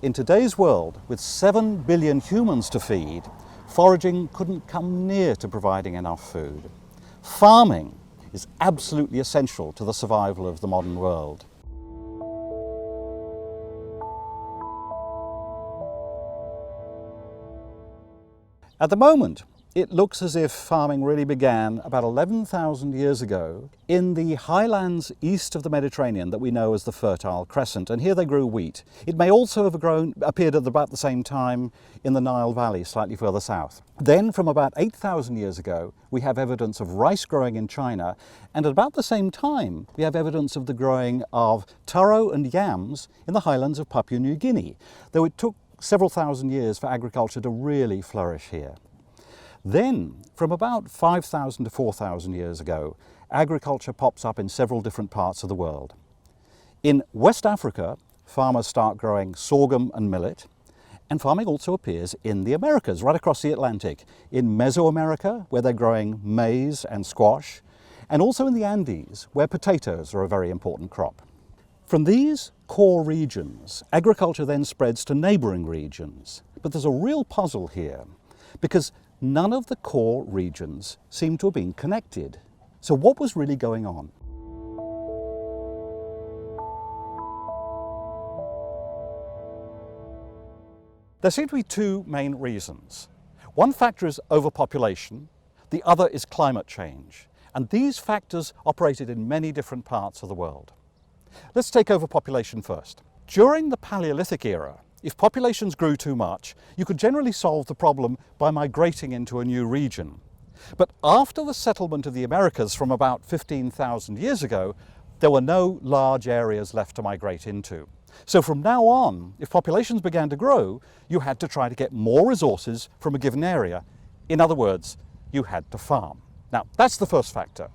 In today's world, with 7 billion humans to feed, foraging couldn't come near to providing enough food. Farming is absolutely essential to the survival of the modern world. At the moment, it looks as if farming really began about 11,000 years ago in the highlands east of the Mediterranean that we know as the Fertile Crescent, and here they grew wheat. It may also have appeared at about the same time in the Nile Valley, slightly further south. Then, from about 8,000 years ago, we have evidence of rice growing in China, and at about the same time, we have evidence of the growing of taro and yams in the highlands of Papua New Guinea, though it took several thousand years for agriculture to really flourish here. Then, from about 5,000 to 4,000 years ago, agriculture pops up in several different parts of the world. In West Africa, farmers start growing sorghum and millet, and farming also appears in the Americas, right across the Atlantic, in Mesoamerica, where they're growing maize and squash, and also in the Andes, where potatoes are a very important crop. From these core regions, agriculture then spreads to neighbouring regions. But there's a real puzzle here, because none of the core regions seem to have been connected. So what was really going on? There seem to be two main reasons. One factor is overpopulation, the other is climate change. And these factors operated in many different parts of the world. Let's take overpopulation first. During the Paleolithic era, if populations grew too much, you could generally solve the problem by migrating into a new region. But after the settlement of the Americas from about 15,000 years ago, there were no large areas left to migrate into. So from now on, if populations began to grow, you had to try to get more resources from a given area. In other words, you had to farm. Now, that's the first factor.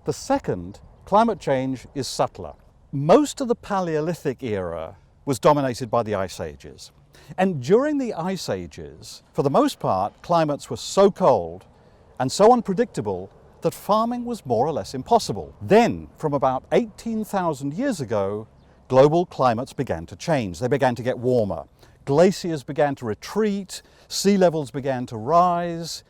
The second, climate change, is subtler. Most of the Paleolithic era was dominated by the ice ages. And during the ice ages, for the most part, climates were so cold and so unpredictable that farming was more or less impossible. Then, from about 18,000 years ago, global climates began to change. They began to get warmer. Glaciers began to retreat, sea levels began to rise,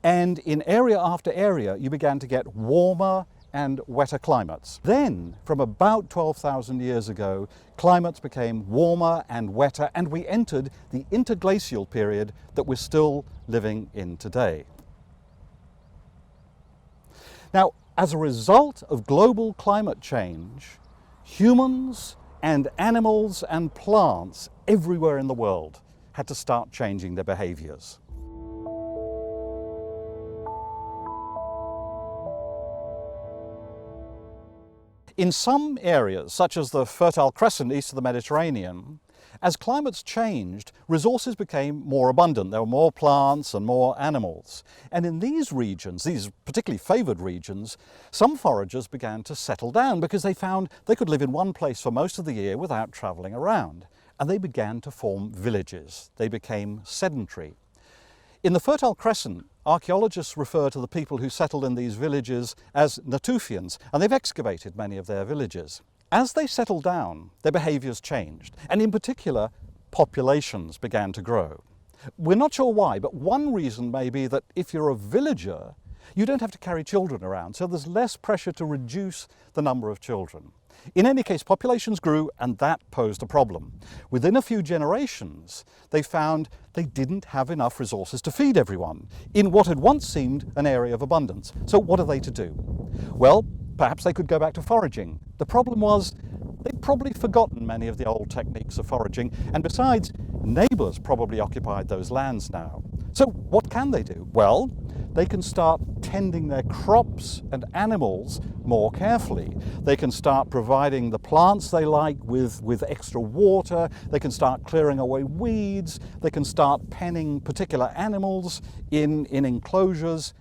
and in area after area, you began to get warmer and wetter climates. Then, from about 12,000 years ago, climates became warmer and wetter, and we entered the interglacial period that we're still living in today. Now, as a result of global climate change, humans and animals and plants everywhere in the world had to start changing their behaviors. In some areas, such as the Fertile Crescent east of the Mediterranean, as climates changed, resources became more abundant. There were more plants and more animals. And in these regions, these particularly favoured regions, some foragers began to settle down because they found they could live in one place for most of the year without travelling around. And they began to form villages. They became sedentary. In the Fertile Crescent, archaeologists refer to the people who settled in these villages as Natufians, and they've excavated many of their villages. As they settled down, their behaviours changed, and in particular, populations began to grow. We're not sure why, but one reason may be that if you're a villager, you don't have to carry children around, so there's less pressure to reduce the number of children. In any case, populations grew, and that posed a problem. Within a few generations, they found they didn't have enough resources to feed everyone in what had once seemed an area of abundance. So what are they to do? Well, perhaps they could go back to foraging. The problem was they'd probably forgotten many of the old techniques of foraging, and besides, neighbours probably occupied those lands now. So what can they do? Well, they can start tending their crops and animals more carefully. They can start providing the plants they like with extra water. They can start clearing away weeds. They can start penning particular animals in enclosures.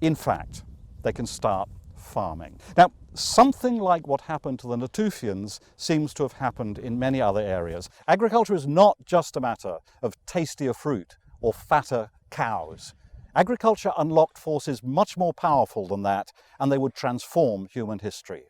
In fact, they can start farming. Now, something like what happened to the Natufians seems to have happened in many other areas. Agriculture is not just a matter of tastier fruit or fatter cows. Agriculture unlocked forces much more powerful than that, and they would transform human history.